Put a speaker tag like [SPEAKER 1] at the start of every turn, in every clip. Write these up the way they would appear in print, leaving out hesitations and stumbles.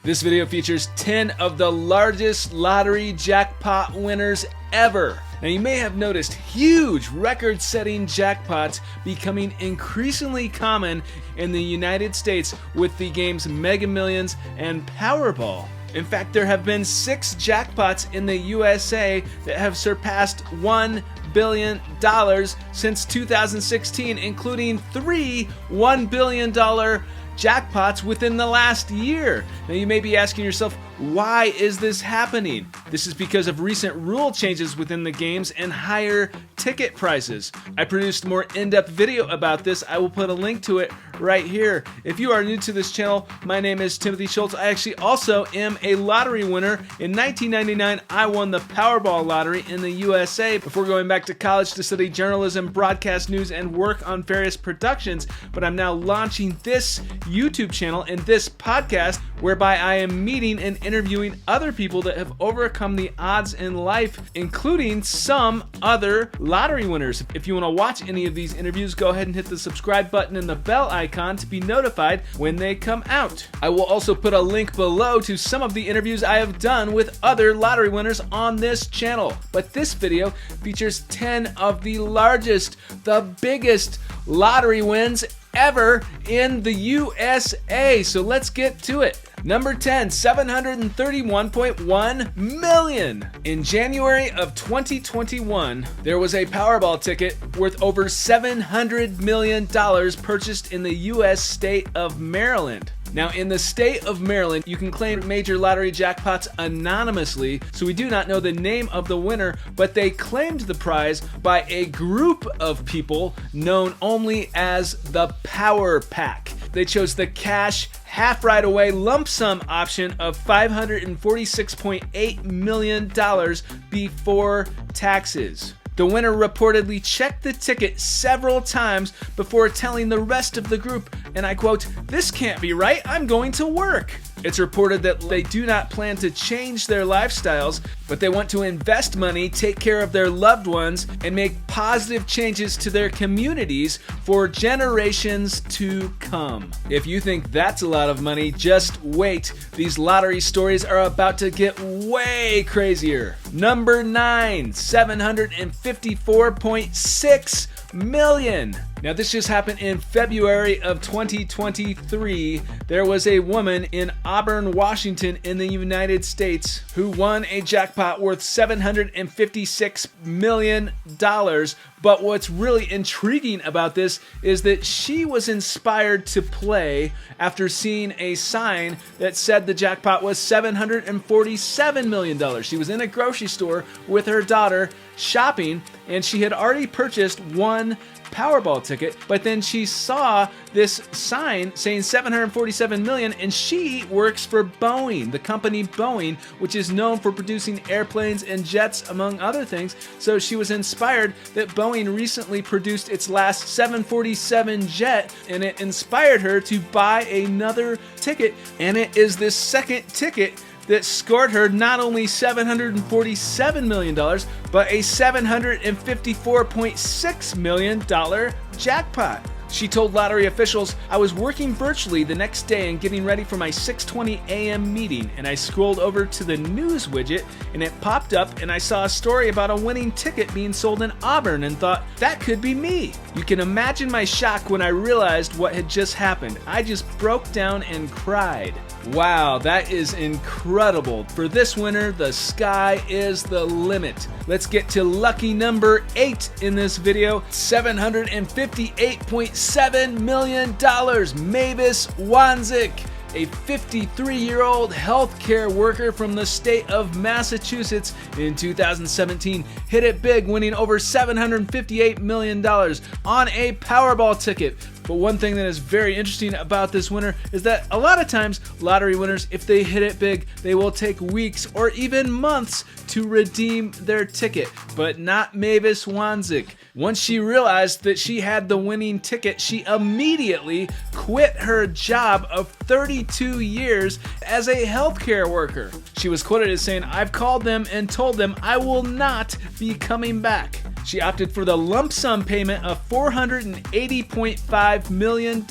[SPEAKER 1] This video features 10 of the largest lottery jackpot winners ever. Now you may have noticed huge record-setting jackpots becoming increasingly common in the United States with the games Mega Millions and Powerball. In fact, there have been 6 jackpots in the USA that have surpassed $1 billion since 2016, including 3 $1 billion jackpots within the last year. Now you may be asking yourself, why is this happening? This is because of recent rule changes within the games and higher ticket prices. I produced a more in-depth video about this. I will put a link to it right here. If you are new to this channel, my name is Timothy Schultz. I actually also am a lottery winner. In 1999, I won the Powerball lottery in the USA before going back to college to study journalism, broadcast news, and work on various productions. But I'm now launching this YouTube channel and this podcast whereby I am meeting and interviewing other people that have overcome the odds in life, including some other lottery winners. If you want to watch any of these interviews, go ahead and hit the subscribe button and the bell icon to be notified when they come out. I will also put a link below to some of the interviews I have done with other lottery winners on this channel. But this video features 10 of the largest, the biggest lottery wins ever in the USA. So let's get to it. Number 10, $731.1 million. In January of 2021, there was a Powerball ticket worth over $700 million purchased in the U.S. state of Maryland. Now, in the state of Maryland, you can claim major lottery jackpots anonymously, so we do not know the name of the winner, but they claimed the prize by a group of people known only as the Power Pack. They chose the cash half right away lump sum option of $546.8 million before taxes. The winner reportedly checked the ticket several times before telling the rest of the group, and I quote, "This can't be right, I'm going to work." It's reported that they do not plan to change their lifestyles, but they want to invest money, take care of their loved ones, and make positive changes to their communities for generations to come. If you think that's a lot of money, just wait. These lottery stories are about to get way crazier. Number 9, $754.6 million. Now this just happened in February of 2023. There was a woman in Auburn, Washington in the United States who won a jackpot worth $756 million. But what's really intriguing about this is that she was inspired to play after seeing a sign that said the jackpot was $747 million. She was in a grocery store with her daughter shopping, and she had already purchased one Powerball ticket, but then she saw this sign saying $747 million, and she works for Boeing, the company Boeing, which is known for producing airplanes and jets, among other things. So she was inspired that Boeing recently produced its last 747 jet, and it inspired her to buy another ticket, and it is this second ticket that scored her not only $747 million, but a $754.6 million jackpot. She told lottery officials, "I was working virtually the next day and getting ready for my 6:20 a.m. meeting, and I scrolled over to the news widget and it popped up, and I saw a story about a winning ticket being sold in Auburn and thought, that could be me." You can imagine my shock when I realized what had just happened. I just broke down and cried. Wow, that is incredible. For this winner, the sky is the limit. Let's get to lucky number 8 in this video. $758.7 million. Mavis Wanczyk, a 53-year-old healthcare worker from the state of Massachusetts in 2017, hit it big, winning over $758 million on a Powerball ticket. But one thing that is very interesting about this winner is that a lot of times lottery winners, if they hit it big, they will take weeks or even months to redeem their ticket, but not Mavis Wanczyk. Once she realized that she had the winning ticket, she immediately quit her job of 32 years as a healthcare worker. She was quoted as saying, "I've called them and told them I will not be coming back." She opted for the lump sum payment of $480.5 million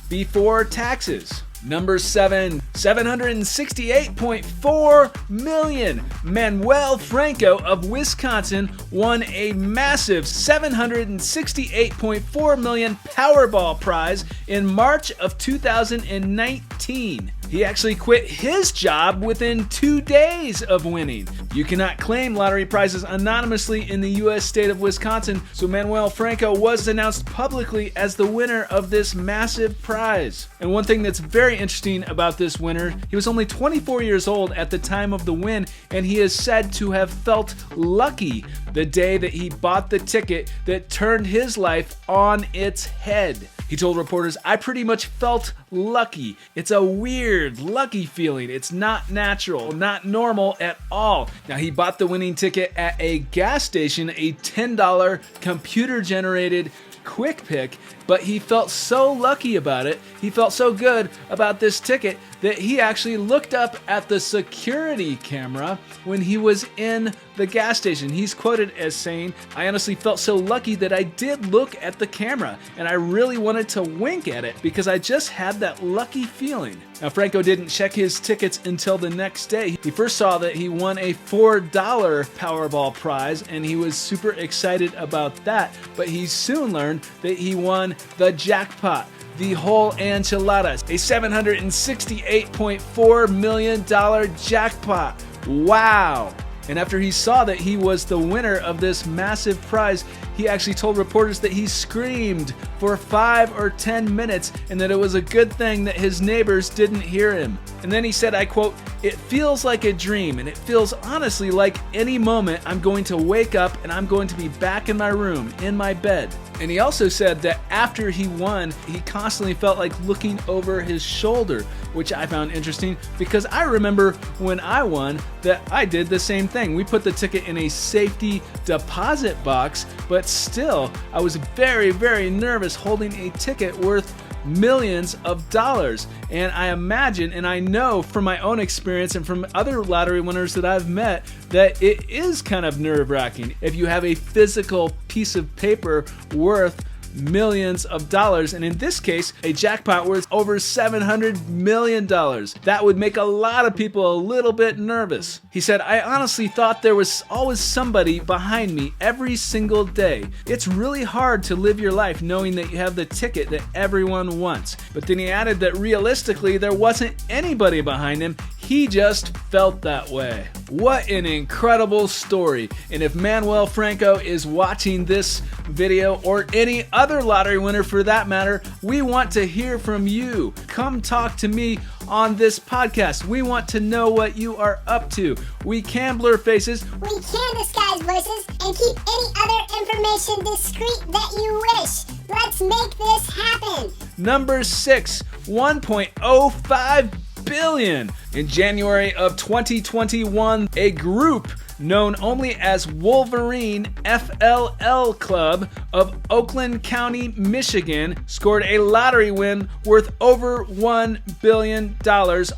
[SPEAKER 1] before taxes. Number 7, 768.4 million. Manuel Franco of Wisconsin won a massive $768.4 million Powerball prize in March of 2019. He actually quit his job within 2 days of winning. You cannot claim lottery prizes anonymously in the U.S. state of Wisconsin, so Manuel Franco was announced publicly as the winner of this massive prize. And one thing that's very interesting about this winner, he was only 24 years old at the time of the win, and he is said to have felt lucky the day that he bought the ticket that turned his life on its head. He told reporters, "I pretty much felt lucky. It's a weird, lucky feeling. It's not natural, not normal at all." Now, he bought the winning ticket at a gas station, a $10 computer-generated quick pick, but he felt so lucky about it, he felt so good about this ticket that he actually looked up at the security camera when he was in the gas station. He's quoted as saying, "I honestly felt so lucky that I did look at the camera, and I really wanted to wink at it because I just had that lucky feeling." Now, Franco didn't check his tickets until the next day. He first saw that he won a $4 Powerball prize, and he was super excited about that, but he soon learned that he won the jackpot, the whole enchiladas, a $768.4 million jackpot. Wow! And after he saw that he was the winner of this massive prize, he actually told reporters that he screamed for 5 or 10 minutes and that it was a good thing that his neighbors didn't hear him. And then he said, I quote, "It feels like a dream, and it feels honestly like any moment I'm going to wake up and I'm going to be back in my room, in my bed." And he also said that after he won, he constantly felt like looking over his shoulder, which I found interesting because I remember when I won that I did the same thing. We put the ticket in a safety deposit box, but still, I was very, very nervous holding a ticket worth millions of dollars. And I imagine, and I know from my own experience and from other lottery winners that I've met, that it is kind of nerve-wracking if you have a physical piece of paper worth millions of dollars, and in this case, a jackpot worth over $700 million. That would make a lot of people a little bit nervous. He said, "I honestly thought there was always somebody behind me every single day. It's really hard to live your life knowing that you have the ticket that everyone wants." But then he added that realistically, there wasn't anybody behind him. He just felt that way. What an incredible story. And if Manuel Franco is watching this video, or any other lottery winner for that matter, we want to hear from you. Come talk to me on this podcast. We want to know what you are up to. We can blur faces.
[SPEAKER 2] We can disguise voices and keep any other information discreet that you wish. Let's make this happen.
[SPEAKER 1] Number 6, 1.05 billion. In January of 2021, a group known only as Wolverine FLL Club of Oakland County, Michigan, scored a lottery win worth over $1 billion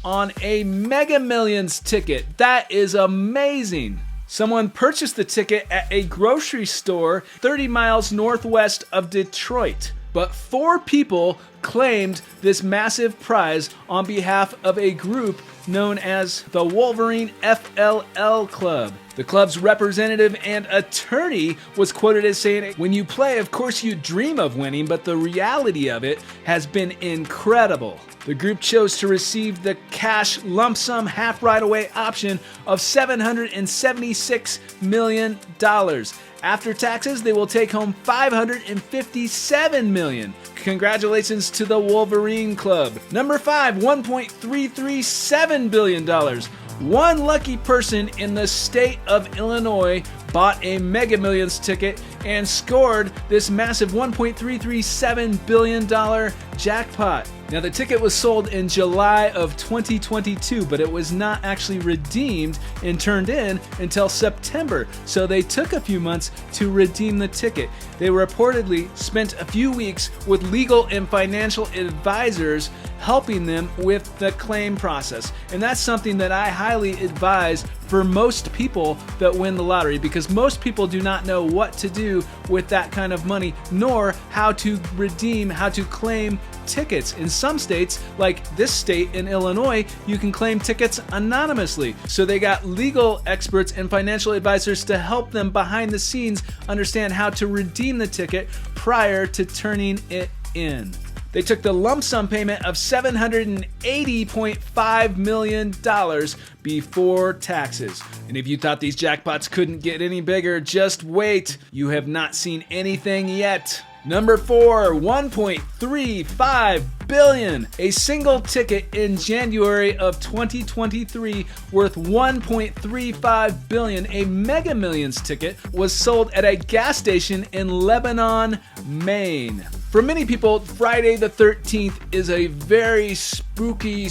[SPEAKER 1] on a Mega Millions ticket. That is amazing. Someone purchased the ticket at a grocery store 30 miles northwest of Detroit. But 4 people claimed this massive prize on behalf of a group known as the Wolverine FLL Club. The club's representative and attorney was quoted as saying, "When you play, of course you dream of winning, but the reality of it has been incredible." The group chose to receive the cash lump sum half right-away option of $776 million. After taxes, they will take home $557 million. Congratulations to the Wolverine Club. Number 5, $1.337 billion. One lucky person in the state of Illinois bought a Mega Millions ticket and scored this massive $1.337 billion jackpot. Now, the ticket was sold in July of 2022, but it was not actually redeemed and turned in until September, so they took a few months to redeem the ticket. They reportedly spent a few weeks with legal and financial advisors helping them with the claim process, and that's something that I highly advise for most people that win the lottery, because most people do not know what to do with that kind of money, nor how to redeem, how to claim tickets. In some states, like this state in Illinois, you can claim tickets anonymously. So they got legal experts and financial advisors to help them behind the scenes understand how to redeem the ticket prior to turning it in. They took the lump sum payment of $780.5 million before taxes. And if you thought these jackpots couldn't get any bigger, just wait. You have not seen anything yet. Number 4, $1.35 billion. A single ticket in January of 2023 worth $1.35 billion, a Mega Millions ticket, was sold at a gas station in Lebanon, Maine. For many people, Friday the 13th is a very spooky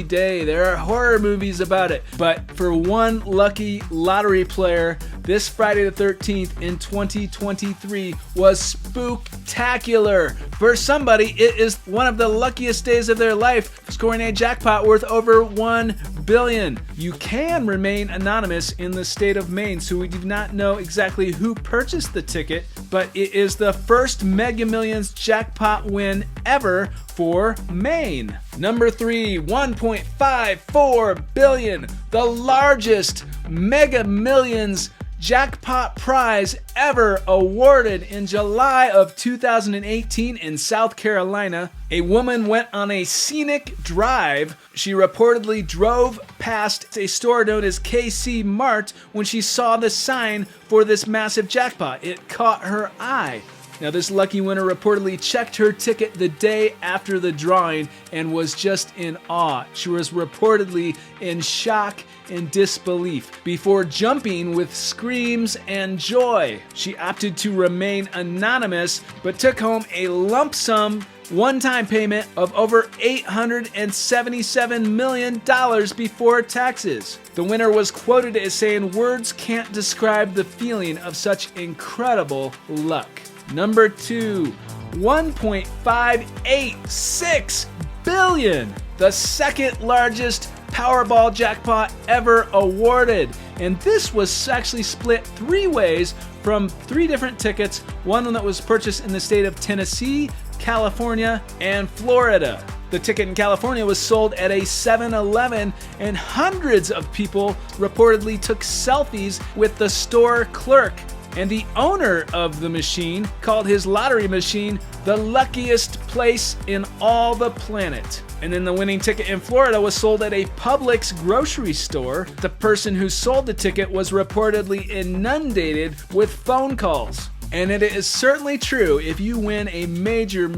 [SPEAKER 1] day. There are horror movies about it. But for one lucky lottery player, this Friday the 13th in 2023 was spooktacular. For somebody, it is one of the luckiest days of their life, scoring a jackpot worth over $1 billion. You can remain anonymous in the state of Maine, so we do not know exactly who purchased the ticket, but it is the first Mega Millions jackpot win ever for Maine. Number 3, $1.54 billion, the largest Mega Millions jackpot prize ever awarded in July of 2018 in South Carolina. A woman went on a scenic drive. She reportedly drove past a store known as KC Mart when she saw the sign for this massive jackpot. It caught her eye. Now, this lucky winner reportedly checked her ticket the day after the drawing and was just in awe. She was reportedly in shock and disbelief before jumping with screams and joy. She opted to remain anonymous but took home a lump sum one-time payment of over $877 million before taxes. The winner was quoted as saying, "Words can't describe the feeling of such incredible luck." Number 2, $1.586 billion, the second largest Powerball jackpot ever awarded. And this was actually split 3 ways from 3 different tickets, one that was purchased in the state of Tennessee, California, and Florida. The ticket in California was sold at a 7-Eleven, and hundreds of people reportedly took selfies with the store clerk. And the owner of the machine called his lottery machine the luckiest place in all the planet. And then the winning ticket in Florida was sold at a Publix grocery store. The person who sold the ticket was reportedly inundated with phone calls. And it is certainly true, if you win a major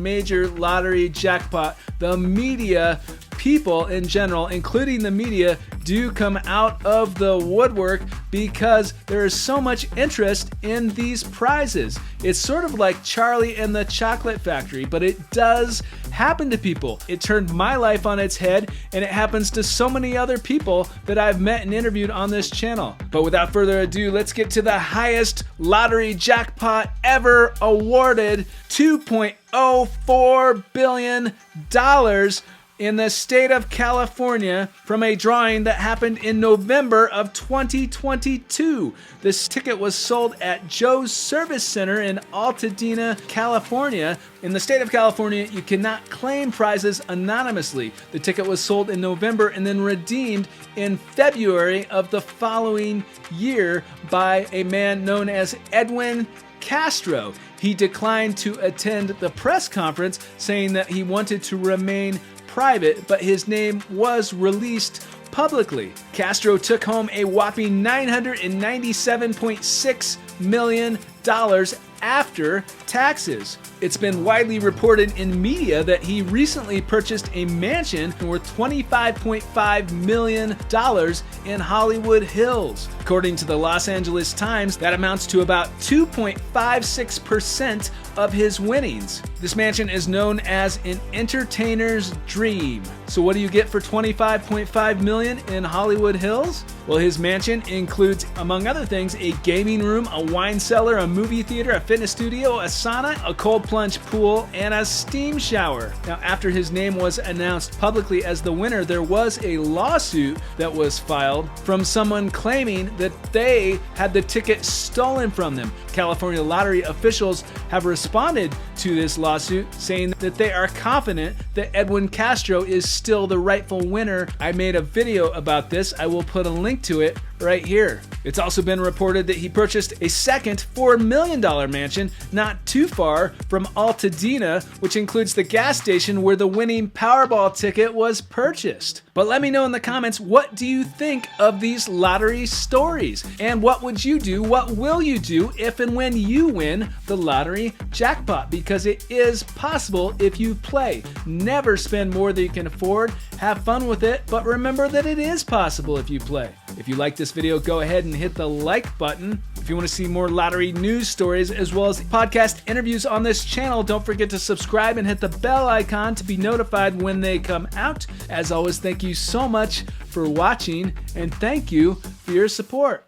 [SPEAKER 1] lottery jackpot, the media, people in general, including the media, do come out of the woodwork because there is so much interest in these prizes. It's sort of like Charlie and the Chocolate Factory, but it does happen to people. It turned my life on its head, and it happens to so many other people that I've met and interviewed on this channel. But without further ado, let's get to the highest lottery jackpot ever awarded, $2.04 billion in the state of California from a drawing that happened in November of 2022. This ticket was sold at Joe's Service Center in Altadena, California. In the state of California, you cannot claim prizes anonymously. The ticket was sold in November and then redeemed in February of the following year by a man known as Edwin Castro. He declined to attend the press conference, saying that he wanted to remain private, but his name was released publicly. Castro took home a whopping $997.6 million after taxes. It's been widely reported in media that he recently purchased a mansion worth $25.5 million in Hollywood Hills. According to the Los Angeles Times, that amounts to about 2.56% of his winnings. This mansion is known as an entertainer's dream. So what do you get for $25.5 million in Hollywood Hills? Well, his mansion includes, among other things, a gaming room, a wine cellar, a movie theater, a fitness studio, a sauna, a cold plunge pool, and a steam shower. Now, after his name was announced publicly as the winner, there was a lawsuit that was filed from someone claiming that they had the ticket stolen from them. California lottery officials have responded to this lawsuit, saying that they are confident that Edwin Castro is still the rightful winner. I made a video about this. I will put a link to it right here. It's also been reported that he purchased a second $4 million mansion not too far from Altadena, which includes the gas station where the winning Powerball ticket was purchased. But let me know in the comments, what do you think of these lottery stories? And what would you do? What will you do if and when you win the lottery jackpot? Because it is possible if you play. Never spend more than you can afford. Have fun with it, but remember that it is possible if you play. If you like this video, go ahead and hit the like button. If you want to see more lottery news stories as well as podcast interviews on this channel, don't forget to subscribe and hit the bell icon to be notified when they come out. As always, thank you so much for watching, and thank you for your support.